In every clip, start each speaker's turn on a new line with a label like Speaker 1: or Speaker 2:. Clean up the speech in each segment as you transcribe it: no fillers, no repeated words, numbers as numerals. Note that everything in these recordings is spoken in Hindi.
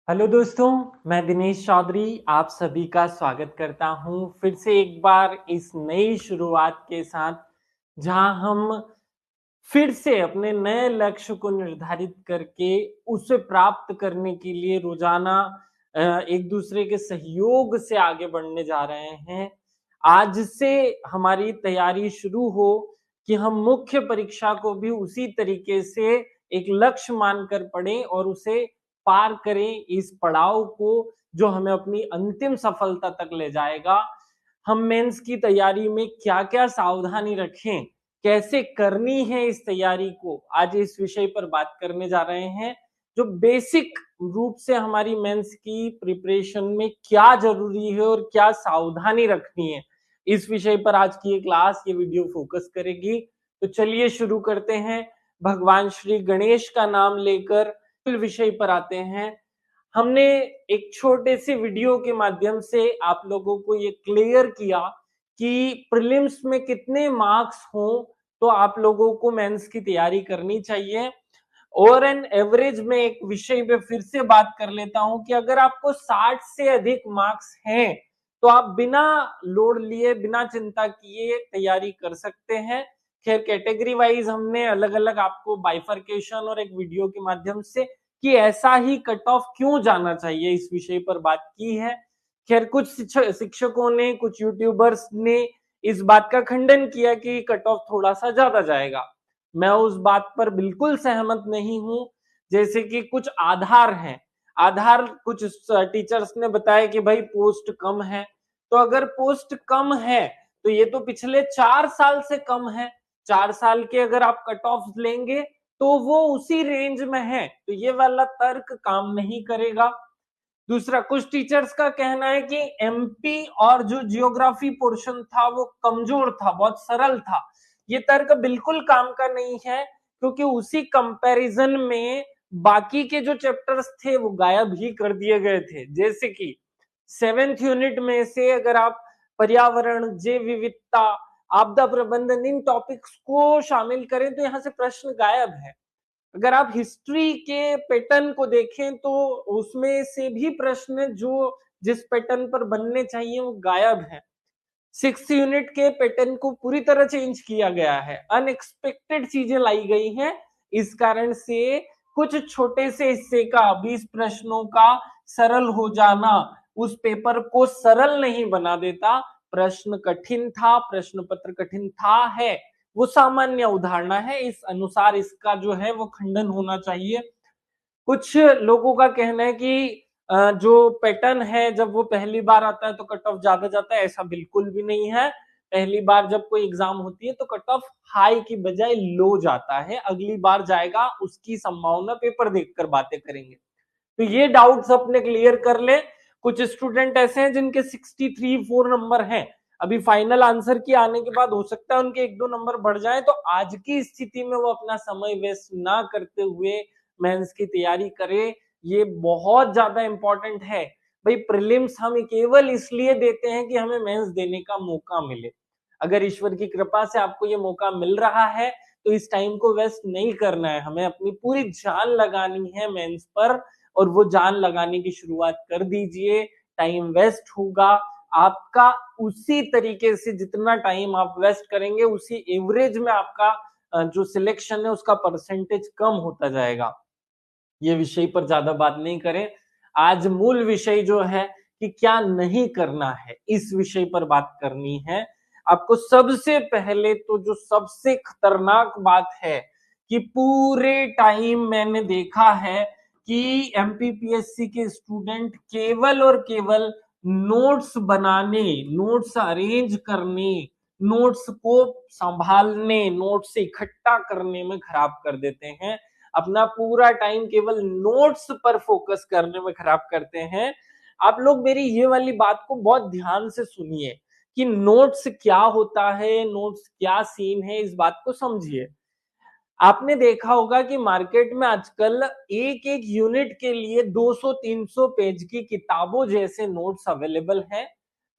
Speaker 1: हेलो दोस्तों, मैं दिनेश चौधरी आप सभी का स्वागत करता हूं फिर से एक बार इस नई शुरुआत के साथ, जहां हम फिर से अपने नए लक्ष्य को निर्धारित करके उसे प्राप्त करने के लिए रोजाना एक दूसरे के सहयोग से आगे बढ़ने जा रहे हैं। आज से हमारी तैयारी शुरू हो कि हम मुख्य परीक्षा को भी उसी तरीके से एक लक्ष्य मानकर पढ़ें और उसे पार करें, इस पड़ाव को जो हमें अपनी अंतिम सफलता तक ले जाएगा। हम मेंस की तैयारी में क्या-क्या सावधानी रखें, कैसे करनी है इस तैयारी को, आज इस विषय पर बात करने जा रहे हैं। जो बेसिक रूप से हमारी मेंस की प्रिपरेशन में क्या ज़रूरी है और क्या सावधानी रखनी है, इस विषय पर आज की ये क्लास, ये वीडियो फ़ोकस करेगी। तो चलिए शुरू करते हैं। भगवान श्री गणेश का नाम लेकर विषय पर आते हैं। हमने एक छोटे से वीडियो के माध्यम से आप लोगों को ये क्लियर किया कि प्रीलिम्स में कितने मार्क्स हों, तो आप लोगों को मेंस की तैयारी करनी चाहिए। और एन एवरेज में एक विषय पे फिर से बात कर लेता हूं कि अगर आपको 60 से अधिक मार्क्स हैं, तो आप बिना लोड लिए, बिना चिंता किए तैयारी कर सकते हैं। खैर, कैटेगरी वाइज हमने अलग-अलग आपको बाइफरकेशन और एक वीडियो के माध्यम से कि ऐसा ही कट ऑफ क्यों जाना चाहिए, इस विषय पर बात की है। खैर, कुछ शिक्षकों ने, कुछ यूट्यूबर्स ने इस बात का खंडन किया कि कट ऑफ थोड़ा-सा ज़्यादा जाएगा। मैं उस बात पर बिल्कुल सहमत नहीं हूं। जैसे कि कुछ आधार हैं, आधार कुछ टीचर्स ने बताया कि भाई पोस्ट कम है, तो अगर पोस्ट कम है तो ये तो पिछले 4 साल से कम है। 4 साल के अगर आप कट ऑफ लेंगे तो वो उसी रेंज में है, तो ये वाला तर्क काम नहीं करेगा। दूसरा, कुछ टीचर्स का कहना है कि एमपी और जो जियोग्राफी पोर्शन था वो कमजोर था, बहुत सरल था। ये तर्क बिल्कुल काम का नहीं है, क्योंकि उसी कंपैरिजन में बाकी के जो चैप्टर्स थे वो गायब ही कर दिए गए थे। जैसे कि 7th यूनिट में से अगर आप पर्यावरण, जैव विविधता, आपदा प्रबंधन, इन टॉपिक्स को शामिल करें तो यहाँ से प्रश्न गायब है। अगर आप हिस्ट्री के पैटर्न को देखें तो उसमें से भी प्रश्न जो जिस पैटर्न पर बनने चाहिए वो गायब है। 6th यूनिट के पैटर्न को पूरी तरह चेंज किया गया है, अनएक्सपेक्टेड चीजें लाई गई हैं। इस कारण से कुछ छोटे से हिस्से का 20 प्रश्नों का सरल हो जाना उस पेपर को सरल नहीं बना देता। प्रश्न कठिन था, प्रश्न पत्र कठिन था, है, वो सामान्य उदाहरण है, इस अनुसार इसका जो है वो खंडन होना चाहिए। कुछ लोगों का कहना है कि जो पैटर्न है जब वो पहली बार आता है तो कट ऑफ ज्यादा जाता है, ऐसा बिल्कुल भी नहीं है। पहली बार जब कोई एग्जाम होती है तो कट ऑफ हाई की बजाय लो जाता है, अगली बार जाएगा उसकी संभावना पेपर देखकर बातें करेंगे। तो ये डाउट्स अपने क्लियर कर ले। कुछ स्टूडेंट ऐसे हैं जिनके 63-4 नंबर हैं, अभी फाइनल आंसर की आने के बाद हो सकता है उनके 1-2 नंबर बढ़ जाए, तो आज की स्थिति में वो अपना समय वेस्ट ना करते हुए मेंस की तैयारी करे। ये बहुत ज्यादा इंपॉर्टेंट है। भाई, प्रीलिम्स हम केवल इसलिए देते हैं कि हमें मेंस देने का मौका मिले। अगर ईश्वर की कृपा से आपको ये मौका मिल रहा है तो इस टाइम को वेस्ट नहीं करना है, हमें अपनी पूरी जान लगानी है मेंस पर, और वो जान लगाने की शुरुआत कर दीजिए। टाइम वेस्ट होगा आपका उसी तरीके से, जितना टाइम आप वेस्ट करेंगे उसी एवरेज में आपका जो सिलेक्शन है उसका परसेंटेज कम होता जाएगा। ये विषय पर ज्यादा बात नहीं करें। आज मूल विषय जो है कि क्या नहीं करना है, इस विषय पर बात करनी है। आपको सबसे पहले तो जो सबसे खतरनाक बात है कि पूरे टाइम मैंने देखा है कि एमपीपीएससी के स्टूडेंट केवल और केवल नोट्स बनाने, नोट्स अरेंज करने, नोट्स को संभालने, नोट्स इकट्ठा करने में खराब कर देते हैं। अपना पूरा टाइम केवल नोट्स पर फोकस करने में खराब करते हैं। आप लोग मेरी ये वाली बात को बहुत ध्यान से सुनिए कि नोट्स क्या होता है, नोट्स क्या सीन है, इस बात को समझिए। आपने देखा होगा कि मार्केट में आजकल एक एक यूनिट के लिए 200-300 पेज की किताबों जैसे नोट्स अवेलेबल हैं।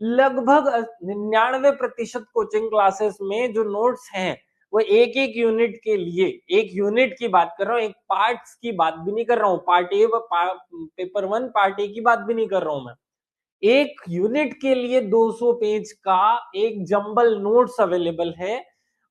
Speaker 1: लगभग 99% कोचिंग क्लासेस में जो नोट्स हैं वो एक एक यूनिट के लिए, एक यूनिट की बात कर रहा हूँ, एक पार्ट्स की बात भी नहीं कर रहा हूँ, पार्ट ए व पेपर 1 पार्ट ए की बात भी नहीं कर रहा हूं मैं। एक यूनिट के लिए 200 पेज का एक जंबल नोट्स अवेलेबल है।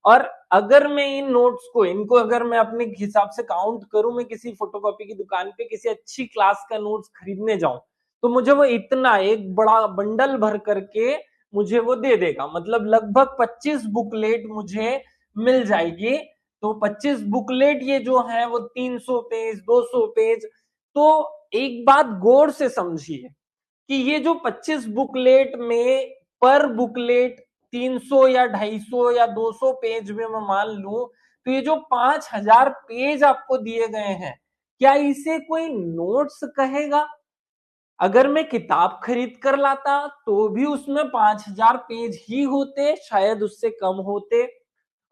Speaker 1: और अगर मैं इन नोट्स को, इनको अगर मैं अपने हिसाब से काउंट करूं, मैं किसी फोटोकॉपी की दुकान पे किसी अच्छी क्लास का नोट्स खरीदने जाऊं, तो मुझे वो इतना एक बड़ा बंडल भर करके मुझे वो दे देगा। मतलब लगभग 25 बुकलेट मुझे मिल जाएगी। तो 25 बुकलेट ये जो है वो 300 पेज, 200 पेज। तो एक बात गौर से समझिए कि ये जो 25 बुकलेट में पर बुकलेट 300 या 250 या 200 पेज में मैं मान लूं, तो ये जो 5000 पेज आपको दिए गए हैं, क्या इसे कोई नोट्स कहेगा? अगर मैं किताब खरीद कर लाता तो भी उसमें 5000 पेज ही होते, शायद उससे कम होते,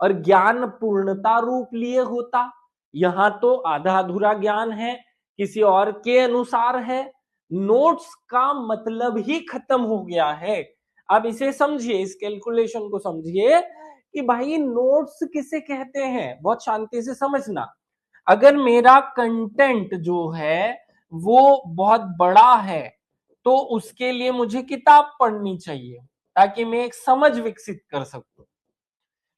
Speaker 1: और ज्ञान पूर्णता रूप लिए होता। यहां तो आधा अधूरा ज्ञान है, किसी और के अनुसार है। नोट्स का मतलब ही खत्म हो गया है। अब इसे समझिए, इस कैलकुलेशन को समझिए कि भाई नोट्स किसे कहते हैं, बहुत शांति से समझना। अगर मेरा कंटेंट जो है वो बहुत बड़ा है, तो उसके लिए मुझे किताब पढ़नी चाहिए ताकि मैं एक समझ विकसित कर सकूं।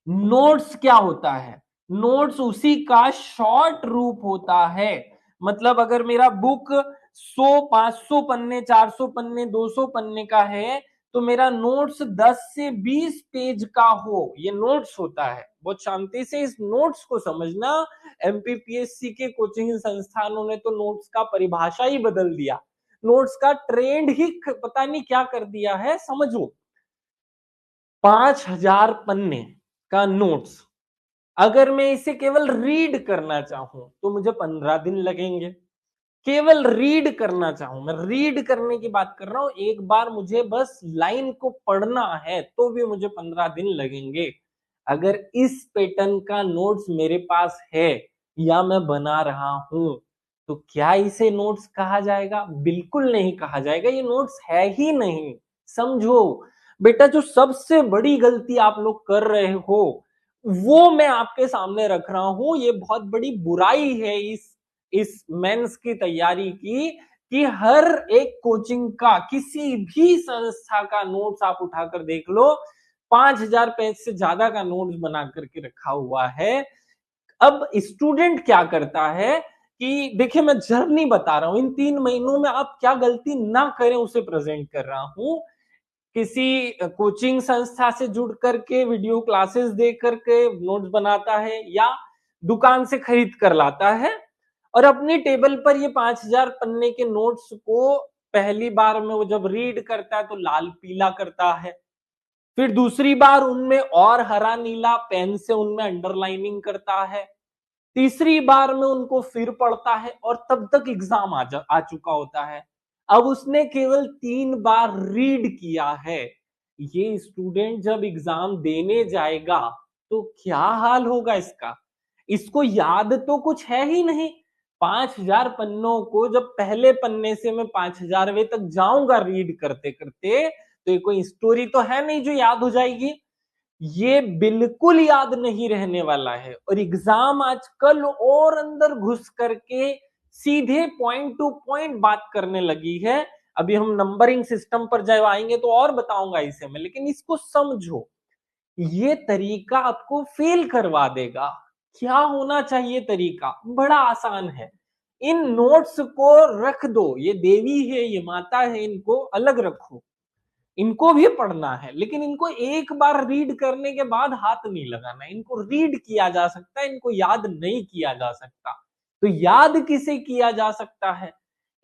Speaker 1: नोट्स क्या होता है? नोट्स उसी का शॉर्ट रूप होता है। मतलब अगर मेरा बुक 100, 500 पन्ने, 400 पन्ने, 200 पन्ने का है, तो मेरा नोट्स 10 से 20 पेज का हो, ये नोट्स होता है। बहुत शांति से इस नोट्स को समझना। एमपीपीएससी के कोचिंग संस्थानों ने तो नोट्स का परिभाषा ही बदल दिया, नोट्स का ट्रेंड ही पता नहीं क्या कर दिया है। समझो, 5000 पन्ने का नोट्स, अगर मैं इसे केवल रीड करना चाहूं तो मुझे 15 दिन लगेंगे। केवल रीड करना चाहूं, मैं रीड करने की बात कर रहा हूं, एक बार मुझे बस लाइन को पढ़ना है तो भी मुझे 15 दिन लगेंगे। अगर इस पैटर्न का नोट्स मेरे पास है या मैं बना रहा हूं, तो क्या इसे नोट्स कहा जाएगा? बिल्कुल नहीं कहा जाएगा, ये नोट्स है ही नहीं। समझो बेटा, जो सबसे बड़ी गलती आप लोग कर रहे हो वो मैं आपके सामने रख रहा हूं। ये बहुत बड़ी बुराई है इस मेंस की तैयारी की, कि हर एक कोचिंग का, किसी भी संस्था का नोट्स आप उठाकर देख लो, 5000 पेज से ज्यादा का नोट्स बना करके रखा हुआ है। अब स्टूडेंट क्या करता है कि देखिए, मैं जर्नी बता रहा हूं, इन 3 महीनों में आप क्या गलती ना करें उसे प्रेजेंट कर रहा हूं। किसी कोचिंग संस्था से जुड़ करके वीडियो क्लासेस देख करके नोट्स बनाता है, या दुकान से खरीद कर लाता है और अपनी टेबल पर ये 5000 पन्ने के नोट्स को पहली बार में वो जब रीड करता है तो लाल पीला करता है, फिर दूसरी बार उनमें और हरा नीला पेन से उनमें अंडरलाइनिंग करता है, तीसरी बार में उनको फिर पढ़ता है, और तब तक एग्जाम आ चुका होता है। अब उसने केवल 3 बार रीड किया है। ये स्टूडेंट जब एग्जाम देने जाएगा तो क्या हाल होगा इसका? इसको याद तो कुछ है ही नहीं। 5000 पन्नों को जब पहले पन्ने से मैं 5000वें तक जाऊंगा रीड करते करते, तो ये कोई स्टोरी तो है नहीं जो याद हो जाएगी। ये बिल्कुल याद नहीं रहने वाला है। और एग्जाम आजकल और अंदर घुस करके सीधे पॉइंट टू पॉइंट बात करने लगी है। अभी हम नंबरिंग सिस्टम पर जब आएंगे तो और बताऊंगा इसे मैं, लेकिन इसको समझो, ये तरीका आपको फेल करवा देगा। क्या होना चाहिए तरीका? बड़ा आसान है। इन नोट्स को रख दो, ये देवी है, ये माता है, इनको अलग रखो। इनको भी पढ़ना है, लेकिन इनको एक बार रीड करने के बाद हाथ नहीं लगाना। इनको रीड किया जा सकता है, इनको याद नहीं किया जा सकता। तो याद किसे किया जा सकता है?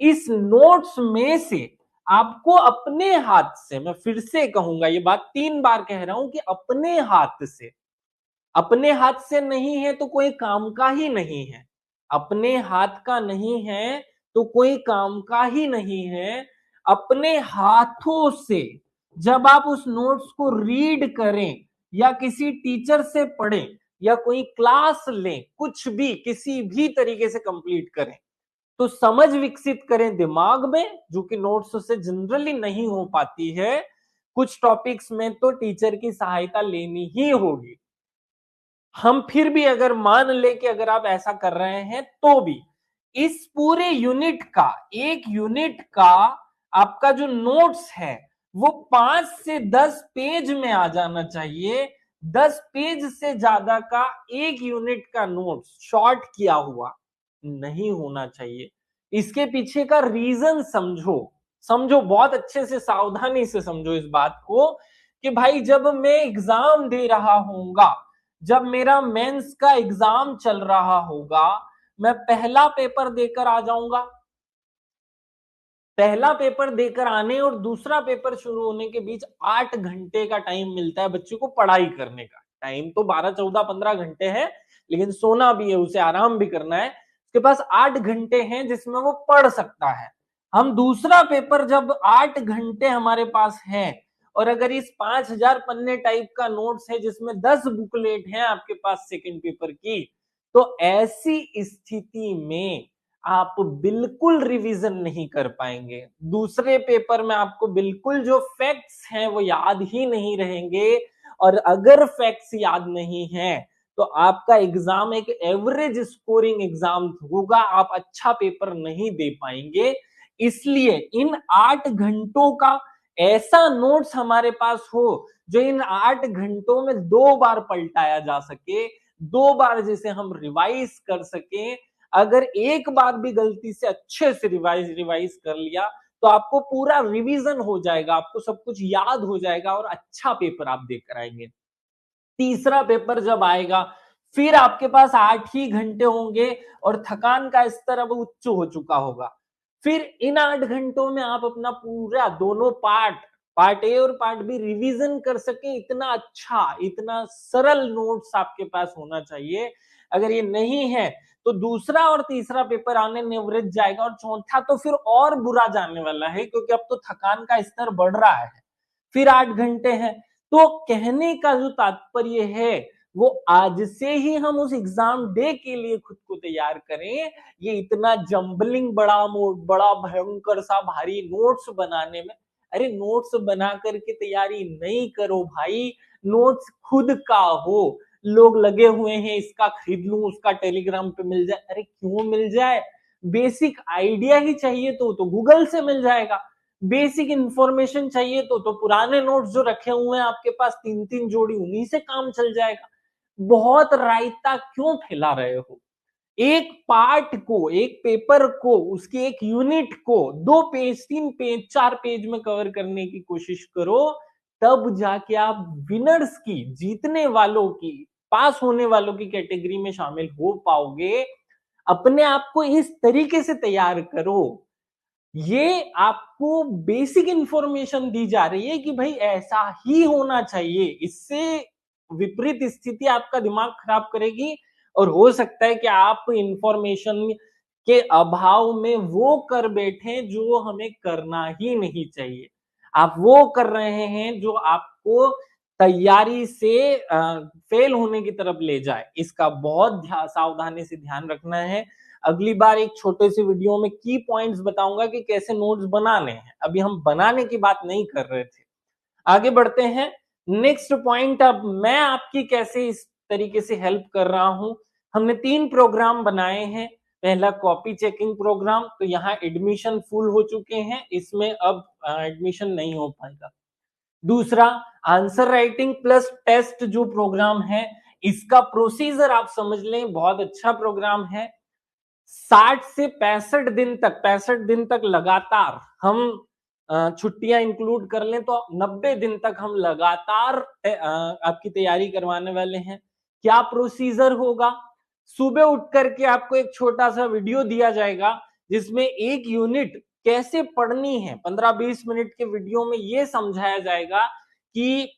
Speaker 1: इस नोट्स में से आपको अपने हाथ से, मैं फिर से कहूंगा, ये बात 3 बार कह रहा हूं कि अपने हाथ से, अपने हाथ से नहीं है तो कोई काम का ही नहीं है। अपने हाथ का नहीं है तो कोई काम का ही नहीं है। अपने हाथों से जब आप उस नोट्स को रीड करें या किसी टीचर से पढ़ें या कोई क्लास लें, कुछ भी किसी भी तरीके से कंप्लीट करें, तो समझ विकसित करें दिमाग में, जो कि नोट्स से जनरली नहीं हो पाती है। कुछ टॉपिक्स में तो टीचर की सहायता लेनी ही होगी। हम फिर भी अगर मान ले कि अगर आप ऐसा कर रहे हैं तो भी इस पूरे यूनिट का, एक यूनिट का आपका जो नोट्स है वो 5 से 10 पेज में आ जाना चाहिए। 10 पेज से ज्यादा का एक यूनिट का नोट्स शॉर्ट किया हुआ नहीं होना चाहिए। इसके पीछे का रीजन समझो, समझो बहुत अच्छे से, सावधानी से समझो इस बात को कि भाई जब मैं एग्जाम दे रहा हूंगा, जब मेरा मेंस का एग्जाम चल रहा होगा, मैं पहला पेपर देकर आ जाऊंगा। पहला पेपर देकर आने और दूसरा पेपर शुरू होने के बीच 8 घंटे का टाइम मिलता है बच्चे को पढ़ाई करने का। टाइम तो 12, 14, 15 घंटे है, लेकिन सोना भी है, उसे आराम भी करना है। उसके पास 8 घंटे हैं जिसमें वो पढ़ सकता है। हम दूसरा पेपर जब 8 घंटे हमारे पास है और अगर इस 5000 पन्ने टाइप का नोट्स है जिसमें 10 बुकलेट हैं आपके पास सेकंड पेपर की, तो ऐसी स्थिति में आप बिल्कुल रिवीजन नहीं कर पाएंगे। दूसरे पेपर में आपको बिल्कुल जो फैक्ट्स हैं वो याद ही नहीं रहेंगे, और अगर फैक्ट्स याद नहीं है तो आपका एग्जाम एक एवरेज स्कोरिंग एग्जाम होगा, आप अच्छा पेपर नहीं दे पाएंगे। इसलिए इन 8 घंटों का ऐसा नोट्स हमारे पास हो जो इन 8 घंटों में 2 बार पलटाया जा सके, 2 बार जिसे हम रिवाइज कर सके। अगर एक बार भी गलती से अच्छे से रिवाइज कर लिया तो आपको पूरा रिवीजन हो जाएगा, आपको सब कुछ याद हो जाएगा और अच्छा पेपर आप देकर आएंगे। तीसरा पेपर जब आएगा फिर आपके पास 8 ही घंटे होंगे और थकान का स्तर अब उच्च हो चुका होगा। फिर इन 8 घंटों में आप अपना पूरा दोनों पार्ट, पार्ट ए और पार्ट बी रिवीजन कर सके, इतना अच्छा, इतना सरल नोट्स आपके पास होना चाहिए। अगर ये नहीं है तो दूसरा और तीसरा पेपर आने में एवरेज जाएगा और चौथा तो फिर और बुरा जाने वाला है, क्योंकि अब तो थकान का स्तर बढ़ रहा है। फिर 8 घंटे हैं। तो कहने का जो तात्पर्य है वो आज से ही हम उस एग्जाम डे के लिए खुद को तैयार करें। ये इतना जंबलिंग बड़ा भयंकर सा भारी नोट्स बनाने में, अरे नोट्स बना करके तैयारी नहीं करो भाई। नोट्स खुद का हो, लोग लगे हुए हैं इसका खरीद लूं, उसका टेलीग्राम पे मिल जाए, अरे क्यों मिल जाए? बेसिक आइडिया ही चाहिए तो गूगल से मिल जाएगा। बेसिक इंफॉर्मेशन चाहिए तो पुराने नोट्स जो रखे हुए हैं आपके पास 3-3 जोड़ी, उन्हीं से काम चल जाएगा। बहुत रायता क्यों फैला रहे हो? एक पार्ट को, एक पेपर को, उसके एक यूनिट को 2 पेज, 3 पेज, 4 पेज में कवर करने की कोशिश करो, तब जाके आप विनर्स की, जीतने वालों की, पास होने वालों की कैटेगरी में शामिल हो पाओगे। अपने आप को इस तरीके से तैयार करो, ये आपको बेसिक इंफॉर्मेशन दी जा रही है कि भाई ऐसा ही होना चाहिए। इससे विपरीत स्थिति आपका दिमाग खराब करेगी और हो सकता है कि आप इंफॉर्मेशन के अभाव में वो कर बैठे जो हमें करना ही नहीं चाहिए। आप वो कर रहे हैं जो आपको तैयारी से फेल होने की तरफ ले जाए। इसका बहुत सावधानी से ध्यान रखना है। अगली बार एक छोटे से वीडियो में की पॉइंट्स बताऊंगा कि कैसे नोट्स बनाने हैं। अभी हम बनाने की बात नहीं कर रहे थे। आगे बढ़ते हैं। नेक्स्ट पॉइंट, अब मैं आपकी कैसे इस तरीके से हेल्प कर रहा हूं। हमने 3 प्रोग्राम बनाए हैं। पहला कॉपी चेकिंग प्रोग्राम, तो यहाँ एडमिशन फुल हो चुके हैं, इसमें अब एडमिशन नहीं हो पाएगा। दूसरा आंसर राइटिंग प्लस टेस्ट जो प्रोग्राम है, इसका प्रोसीजर आप समझ लें, बहुत अच्छा प्रोग्राम है। 60 से 65 दिन तक, 65 दिन तक लगातार हम छुट्टियां इंक्लूड कर लें तो 90 दिन तक हम लगातार आपकी तैयारी करवाने वाले हैं। क्या प्रोसीजर होगा? सुबह उठ करके आपको एक छोटा सा वीडियो दिया जाएगा जिसमें एक यूनिट कैसे पढ़नी है। 15-20 मिनट के वीडियो में यह समझाया जाएगा कि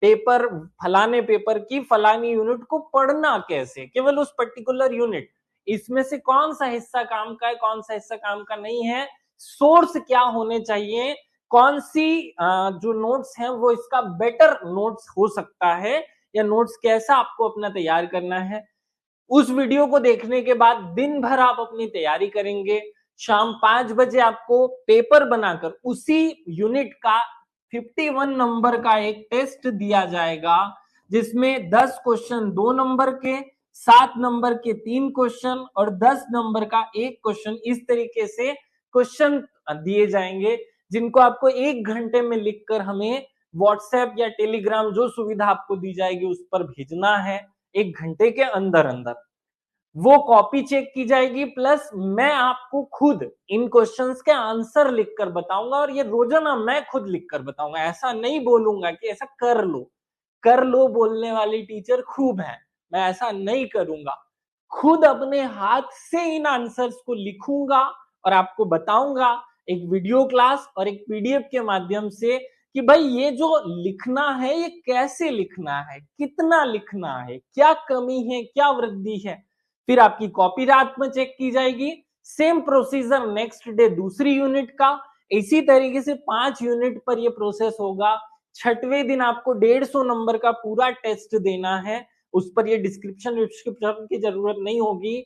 Speaker 1: पेपर, फलाने पेपर की फलानी यूनिट को पढ़ना कैसे, केवल उस पर्टिकुलर यूनिट, इसमें से कौन सा हिस्सा काम का है, कौन सा हिस्सा काम का नहीं है, सोर्स क्या होने चाहिए, कौन सी जो नोट्स हैं वो इसका बेटर नोट्स हो सकता है, या नोट्स कैसा आपको अपना तैयार करना है। उस वीडियो को देखने के बाद दिन भर आप अपनी तैयारी करेंगे। शाम 5 बजे आपको पेपर बनाकर उसी यूनिट का 51 नंबर का एक टेस्ट दिया जाएगा। जिसमें 10 क्वेश्चन 2 नंबर के, 7 नंबर के 3 क्वेश्चन और 10 नंबर का 1 क्वेश्चन, इस तरीके से क्वेश्चन दिए जाएंगे, जिनको आपको 1 घंटे में लिखकर हमें व्हाट्सएप या टेलीग्राम जो सुविधा आपको दी जाएगी उस पर भेजना है 1 घंटे के अंदर अंदर। वो कॉपी चेक की जाएगी, प्लस मैं आपको खुद इन क्वेश्चंस के आंसर लिखकर बताऊंगा, और ये रोजाना मैं खुद लिखकर बताऊंगा। ऐसा नहीं बोलूंगा कि ऐसा कर लो बोलने वाली टीचर खूब है, मैं ऐसा नहीं करूंगा। खुद अपने हाथ से इन आंसर्स को लिखूंगा और आपको बताऊंगा एक वीडियो क्लास और एक पीडीएफ के माध्यम से कि भाई ये जो लिखना है ये कैसे लिखना है, कितना लिखना है, क्या कमी है, क्या वृद्धि है। फिर आपकी कॉपी रात में चेक की जाएगी। सेम प्रोसीजर नेक्स्ट डे दूसरी यूनिट का, इसी तरीके से 5 यूनिट पर ये प्रोसेस होगा। छठवें दिन आपको 150 नंबर का पूरा टेस्ट देना है, उस पर ये डिस्क्रिप्शन की जरूरत नहीं होगी।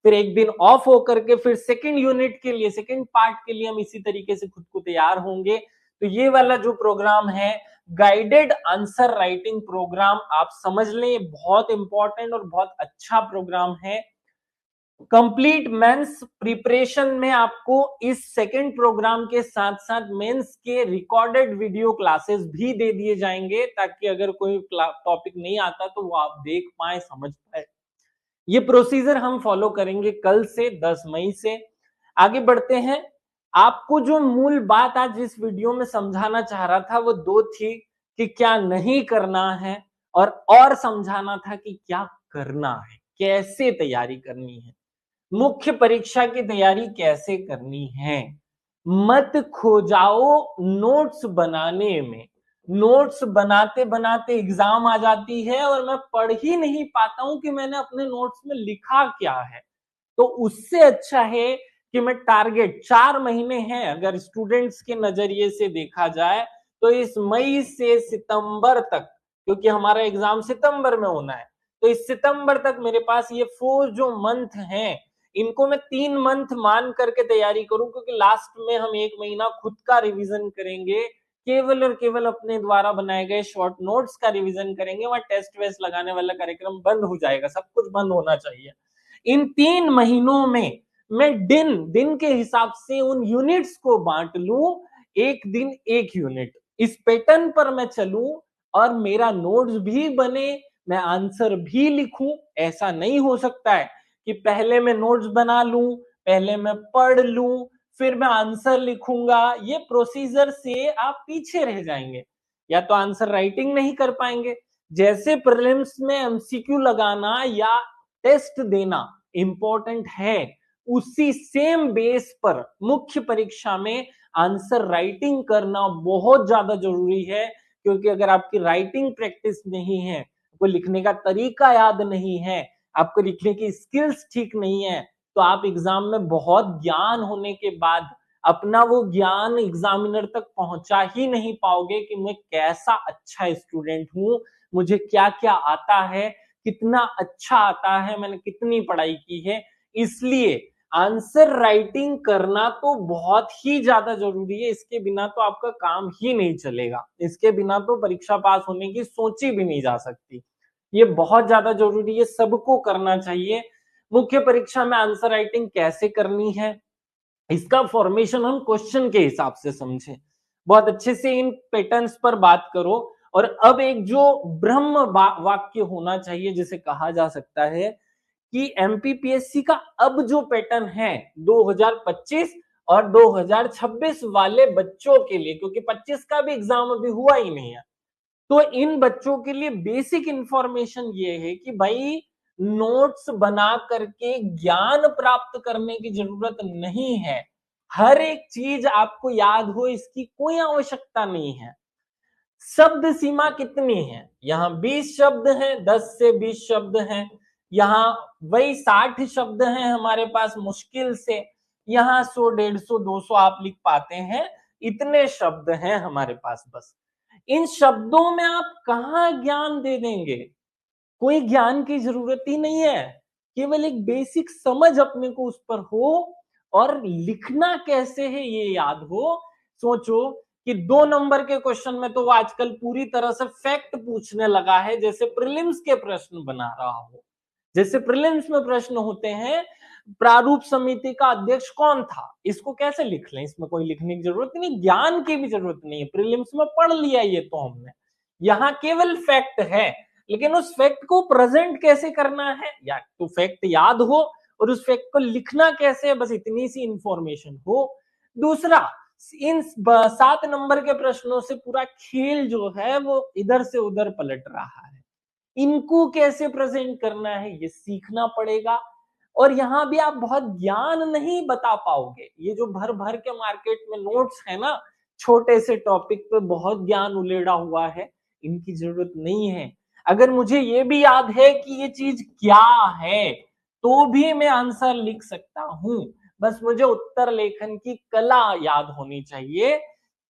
Speaker 1: फिर एक दिन ऑफ होकर के फिर सेकंड यूनिट के लिए, सेकंड पार्ट के लिए हम इसी तरीके से खुद को तैयार होंगे। तो ये वाला जो प्रोग्राम है गाइडेड आंसर राइटिंग प्रोग्राम, आप समझ लें, बहुत इंपॉर्टेंट और बहुत अच्छा प्रोग्राम है। कंप्लीट मेंस प्रिपरेशन में आपको इस सेकंड प्रोग्राम के साथ साथ मेंस के रिकॉर्डेड वीडियो क्लासेस भी दे दिए जाएंगे, ताकि अगर कोई टॉपिक नहीं आता तो वो आप देख पाए, समझ पाए। ये प्रोसीजर हम फॉलो करेंगे कल से 10 मई से। आगे बढ़ते हैं। आपको जो मूल बात आज इस वीडियो में समझाना चाह रहा था वो 2 थी कि क्या नहीं करना है, और समझाना था कि क्या करना है, कैसे तैयारी करनी है, मुख्य परीक्षा की तैयारी कैसे करनी है। मत खो जाओ नोट्स बनाने में। नोट्स बनाते बनाते एग्जाम आ जाती है और मैं पढ़ ही नहीं पाता हूं कि मैंने अपने नोट्स में लिखा क्या है। तो उससे अच्छा है कि मैं टारगेट 4 महीने हैं अगर स्टूडेंट्स के नजरिए से देखा जाए, तो इस मई से सितंबर तक, क्योंकि हमारा एग्जाम सितंबर में होना है, तो इस सितंबर तक मेरे पास ये 4 जो मंथ हैं, इनको मैं 3 मंथ मान करके तैयारी करूं, क्योंकि लास्ट में हम 1 महीना खुद का रिवीजन करेंगे, केवल और केवल अपने द्वारा बनाए गए शॉर्ट नोट्स का रिवीजन करेंगे। वहां टेस्ट वेस्ट लगाने वाला कार्यक्रम बंद हो जाएगा, सब कुछ बंद होना चाहिए। इन 3 महीनों में मैं दिन दिन के हिसाब से उन यूनिट्स को बांट लूं, एक दिन एक यूनिट, इस पैटर्न पर मैं चलूं और मेरा नोट्स भी बने, मैं आंसर भी लिखूं। ऐसा नहीं हो सकता है कि पहले मैं नोट्स बना लूं, पहले मैं पढ़ लूं, फिर मैं आंसर लिखूंगा। ये प्रोसीजर से आप पीछे रह जाएंगे, या तो आंसर राइटिंग नहीं कर पाएंगे। जैसे प्रीलिम्स में एमसीक्यू लगाना या टेस्ट देना इंपॉर्टेंट है, उसी सेम बेस पर मुख्य परीक्षा में आंसर राइटिंग करना बहुत ज्यादा जरूरी है। क्योंकि अगर आपकी राइटिंग प्रैक्टिस नहीं है, आपको लिखने का तरीका याद नहीं है, आपको लिखने की स्किल्स ठीक नहीं है, तो आप एग्जाम में बहुत ज्ञान होने के बाद अपना वो ज्ञान एग्जामिनर तक पहुंचा ही नहीं पाओगे कि मैं कैसा अच्छा स्टूडेंट हूं, मुझे क्या क्या आता है, कितना अच्छा आता है, मैंने कितनी पढ़ाई की है। इसलिए आंसर राइटिंग करना तो बहुत ही ज्यादा जरूरी है। इसके बिना तो आपका काम ही नहीं चलेगा, इसके बिना तो परीक्षा पास होने की सोची भी नहीं जा सकती। ये बहुत ज्यादा जरूरी है, सबको करना चाहिए। मुख्य परीक्षा में आंसर राइटिंग कैसे करनी है, इसका फॉर्मेशन हम क्वेश्चन के हिसाब से समझे, बहुत अच्छे से इन पैटर्न्स पर बात करो। और अब एक जो ब्रह्म वाक्य होना चाहिए, जिसे कहा जा सकता है कि एमपीपीएससी का अब जो पैटर्न है 2025 और 2026 वाले बच्चों के लिए, क्योंकि 25 का भी एग्जाम अभी हुआ ही नहीं है, तो इन बच्चों के लिए बेसिक इंफॉर्मेशन ये है कि भाई नोट्स बना करके ज्ञान प्राप्त करने की जरूरत नहीं है। हर एक चीज आपको याद हो इसकी कोई आवश्यकता नहीं है। शब्द सीमा कितनी है, यहाँ 20 शब्द हैं, 10 से 20 शब्द हैं। यहाँ वही 60 शब्द हैं हमारे पास मुश्किल से, यहाँ 100 150 200 आप लिख पाते हैं, इतने शब्द हैं हमारे पास। बस इन शब्दों में आप कहाँ ज्ञान दे देंगे, कोई ज्ञान की जरूरत ही नहीं है। केवल एक बेसिक समझ अपने को उस पर हो, और लिखना कैसे है ये याद हो। सोचो कि 2 नंबर के क्वेश्चन में तो वो आजकल पूरी तरह से फैक्ट पूछने लगा है, जैसे प्रीलिम्स के प्रश्न बना रहा हो। जैसे प्रीलिम्स में प्रश्न होते हैं, प्रारूप समिति का अध्यक्ष कौन था? इसको कैसे लिख लें? इसमें कोई लिखने की जरूरत नहीं, ज्ञान की भी जरूरत नहीं है, प्रीलिम्स में पढ़ लिया ये तो हमने। यहाँ केवल फैक्ट है, लेकिन उस फैक्ट को प्रेजेंट कैसे करना है, या तो फैक्ट याद हो और उस फैक्ट को लिखना कैसे है, बस इतनी सी इंफॉर्मेशन हो। दूसरा, इन 7 नंबर के प्रश्नों से पूरा खेल जो है वो इधर से उधर पलट रहा है। इनको कैसे प्रेजेंट करना है ये सीखना पड़ेगा। और यहां भी आप बहुत ज्ञान नहीं बता पाओगे। ये जो भर भर के मार्केट में नोट्स है ना, छोटे से टॉपिक पे बहुत ज्ञान उलेड़ा हुआ है, इनकी जरूरत नहीं है। अगर मुझे ये भी याद है कि ये चीज क्या है, तो भी मैं आंसर लिख सकता हूं। बस मुझे उत्तर लेखन की कला याद होनी चाहिए।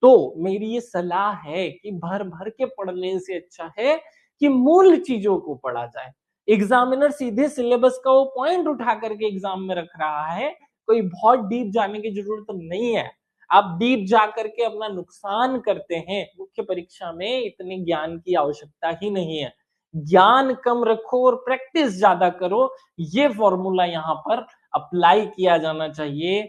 Speaker 1: तो मेरी ये सलाह है कि भर भर के पढ़ने से अच्छा है कि मूल चीजों को पढ़ा जाए। एग्जामिनर सीधे सिलेबस का वो पॉइंट उठा करके एग्जाम में रख रहा है, कोई बहुत डीप जाने की जरूरत नहीं है। आप डीप जा करके अपना नुकसान करते हैं। मुख्य परीक्षा में इतने ज्ञान की आवश्यकता ही नहीं है। ज्ञान कम रखो और प्रैक्टिस ज्यादा करो, ये फॉर्मूला यहाँ पर अप्लाई किया जाना चाहिए।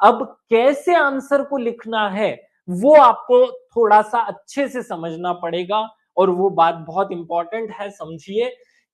Speaker 1: अब कैसे आंसर को लिखना है वो आपको थोड़ा सा अच्छे से समझना पड़ेगा, और वो बात बहुत इंपॉर्टेंट है, समझिए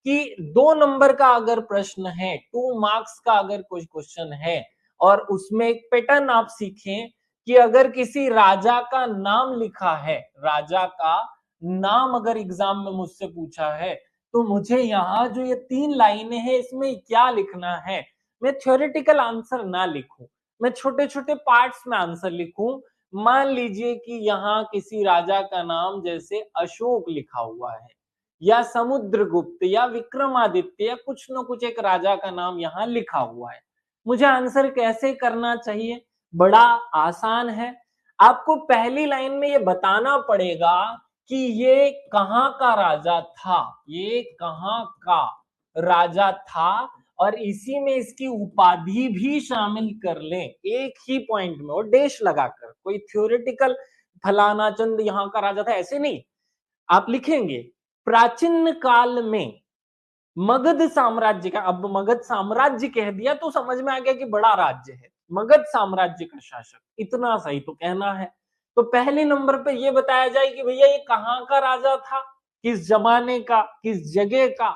Speaker 1: कि 2 नंबर का अगर प्रश्न है, 2 मार्क्स का अगर कोई क्वेश्चन है, और उसमें एक पैटर्न आप सीखें कि अगर किसी राजा का नाम लिखा है, राजा का नाम अगर एग्जाम में मुझसे पूछा है, तो मुझे यहाँ जो ये 3 लाइनें हैं इसमें क्या लिखना है। मैं थ्योरेटिकल आंसर ना लिखूं, मैं छोटे छोटे पार्ट्स में आंसर लिखूं। मान लीजिए कि यहाँ किसी राजा का नाम जैसे अशोक लिखा हुआ है, या समुद्रगुप्त या विक्रमादित्य, या कुछ न कुछ एक राजा का नाम यहाँ लिखा हुआ है। मुझे आंसर कैसे करना चाहिए? बड़ा आसान है। आपको पहली लाइन में ये बताना पड़ेगा कि ये कहाँ का राजा था, ये कहाँ का राजा था, और इसी में इसकी उपाधि भी शामिल कर लें एक ही पॉइंट में, और डेश लगाकर। कोई थ्योरेटिकल फलाना चंद यहाँ का राजा था ऐसे नहीं, आप लिखेंगे प्राचीन काल में मगध साम्राज्य का। अब मगध साम्राज्य कह दिया तो समझ में आ गया कि बड़ा राज्य है, मगध साम्राज्य का शासक, इतना सही तो कहना है। तो पहले नंबर पे ये बताया जाए कि भैया ये कहाँ का राजा था, किस जमाने का, किस जगह का,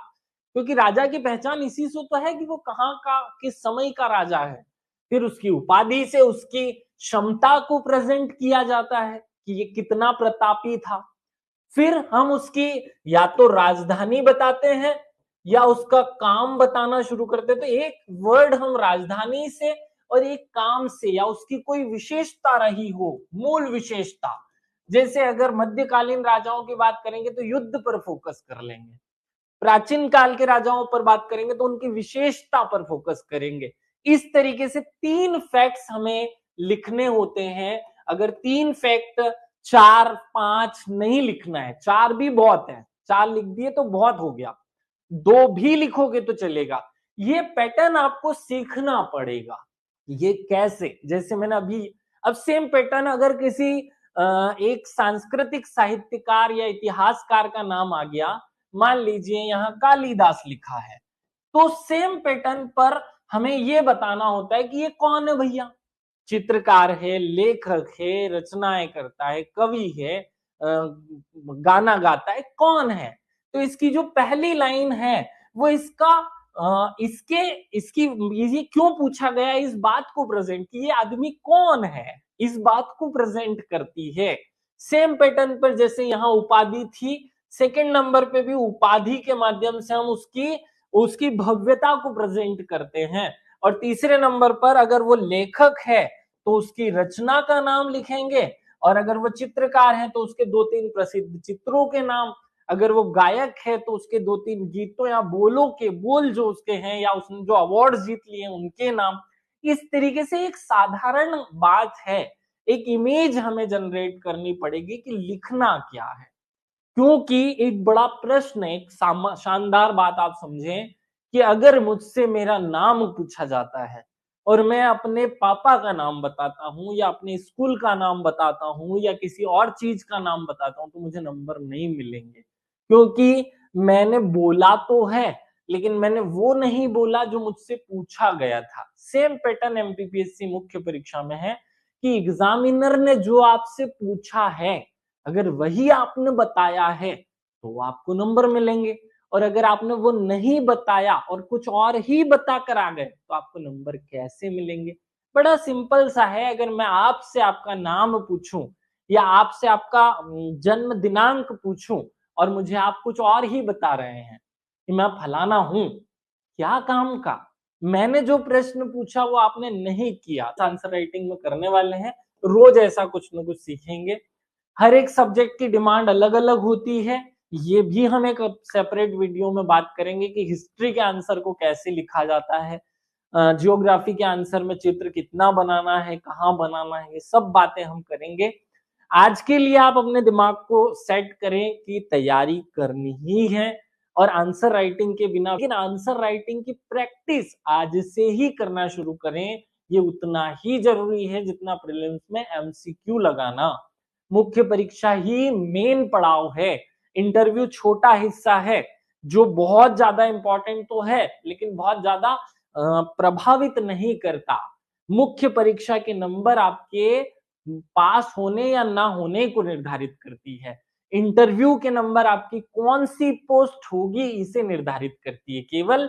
Speaker 1: क्योंकि राजा की पहचान इसी से तो है कि वो कहाँ का, किस समय का राजा है। फिर उसकी उपाधि से उसकी क्षमता को प्रेजेंट किया जाता है कि ये कितना प्रतापी था। फिर हम उसकी या तो राजधानी बताते हैं या उसका काम बताना शुरू करते हैं। तो एक वर्ड हम राजधानी से और एक काम से, या उसकी कोई विशेषता रही हो, मूल विशेषता। जैसे अगर मध्यकालीन राजाओं की बात करेंगे तो युद्ध पर फोकस कर लेंगे, प्राचीन काल के राजाओं पर बात करेंगे तो उनकी विशेषता पर फोकस करेंगे। इस तरीके से 3 फैक्ट्स हमें लिखने होते हैं। अगर 3 फैक्ट 4-5 नहीं लिखना है, 4 भी बहुत है, 4 लिख दिए तो बहुत हो गया, 2 भी लिखोगे तो चलेगा। ये पैटर्न आपको सीखना पड़ेगा। ये कैसे, जैसे मैंने अभी, अब सेम पैटर्न अगर किसी एक सांस्कृतिक साहित्यकार या इतिहासकार का नाम आ गया, मान लीजिए यहाँ कालिदास लिखा है, तो सेम पैटर्न पर हमें ये बताना होता है कि ये कौन है भैया। चित्रकार है, लेखक है, रचनाएं करता है, कवि है, गाना गाता है, कौन है। तो इसकी जो पहली लाइन है वो इसका इसके इसकी ये क्यों पूछा गया, इस बात को प्रेजेंट कि ये आदमी कौन है, इस बात को प्रेजेंट करती है। सेम पैटर्न पर जैसे यहाँ उपाधि थी, सेकंड नंबर पे भी उपाधि के माध्यम से हम उसकी उसकी भव्यता को प्रेजेंट करते हैं। और तीसरे नंबर पर अगर वो लेखक है तो उसकी रचना का नाम लिखेंगे, और अगर वो चित्रकार है तो उसके 2-3 प्रसिद्ध चित्रों के नाम, अगर वो गायक है तो उसके 2-3 गीतों या बोलों के बोल जो उसके हैं, या उसने जो अवार्ड जीत लिए उनके नाम। इस तरीके से एक साधारण बात है, एक इमेज हमें जनरेट करनी पड़ेगी कि लिखना क्या है। क्योंकि एक बड़ा प्रश्न है, एक शानदार बात आप समझें कि अगर मुझसे मेरा नाम पूछा जाता है और मैं अपने पापा का नाम बताता हूँ या अपने स्कूल का नाम बताता हूँ या किसी और चीज का नाम बताता हूँ तो मुझे नंबर नहीं मिलेंगे, क्योंकि मैंने बोला तो है लेकिन मैंने वो नहीं बोला जो मुझसे पूछा गया था। सेम पैटर्न एमपीपीएससी मुख्य परीक्षा में है कि एग्जामिनर ने जो आपसे पूछा है, अगर वही आपने बताया है तो आपको नंबर मिलेंगे, और अगर आपने वो नहीं बताया और कुछ और ही बता कर आ गए तो आपको नंबर कैसे मिलेंगे। बड़ा सिंपल सा है। अगर मैं आपसे आपका नाम पूछूं या आपसे आपका जन्म दिनांक पूछूं और मुझे आप कुछ और ही बता रहे हैं कि मैं फलाना हूं, क्या काम का, मैंने जो प्रश्न पूछा वो आपने नहीं किया, आंसर राइटिंग में करने वाले हैं। रोज ऐसा कुछ ना कुछ सीखेंगे। हर एक सब्जेक्ट की डिमांड अलग अलग होती है। ये भी हम एक सेपरेट वीडियो में बात करेंगे कि हिस्ट्री के आंसर को कैसे लिखा जाता है, जियोग्राफी के आंसर में चित्र कितना बनाना है, कहाँ बनाना है, ये सब बातें हम करेंगे। आज के लिए आप अपने दिमाग को सेट करें कि तैयारी करनी ही है और आंसर राइटिंग के बिना, लेकिन आंसर राइटिंग की प्रैक्टिस आज से ही करना शुरू करें। ये उतना ही जरूरी है जितना प्रीलिम्स में एमसीक्यू लगाना। मुख्य परीक्षा ही मेन पड़ाव है। इंटरव्यू छोटा हिस्सा है जो बहुत ज्यादा इंपॉर्टेंट तो है लेकिन बहुत ज्यादा प्रभावित नहीं करता। मुख्य परीक्षा के नंबर आपके पास होने या ना होने को निर्धारित करती है। इंटरव्यू के नंबर आपकी कौन सी पोस्ट होगी इसे निर्धारित करती है, केवल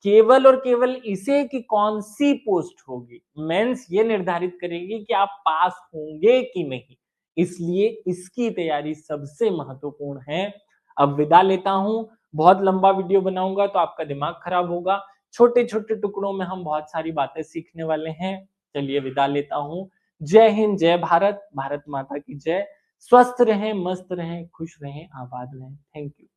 Speaker 1: केवल और केवल इसे कि कौन सी पोस्ट होगी। मेंस ये निर्धारित करेगी कि आप पास होंगे कि नहीं, इसलिए इसकी तैयारी सबसे महत्वपूर्ण है। अब विदा लेता हूं। बहुत लंबा वीडियो बनाऊंगा तो आपका दिमाग खराब होगा। छोटे छोटे टुकड़ों में हम बहुत सारी बातें सीखने वाले हैं। चलिए विदा लेता हूं। जय हिंद, जय भारत, भारत माता की जय। स्वस्थ रहें, मस्त रहें, खुश रहें, आबाद रहें। Thank you.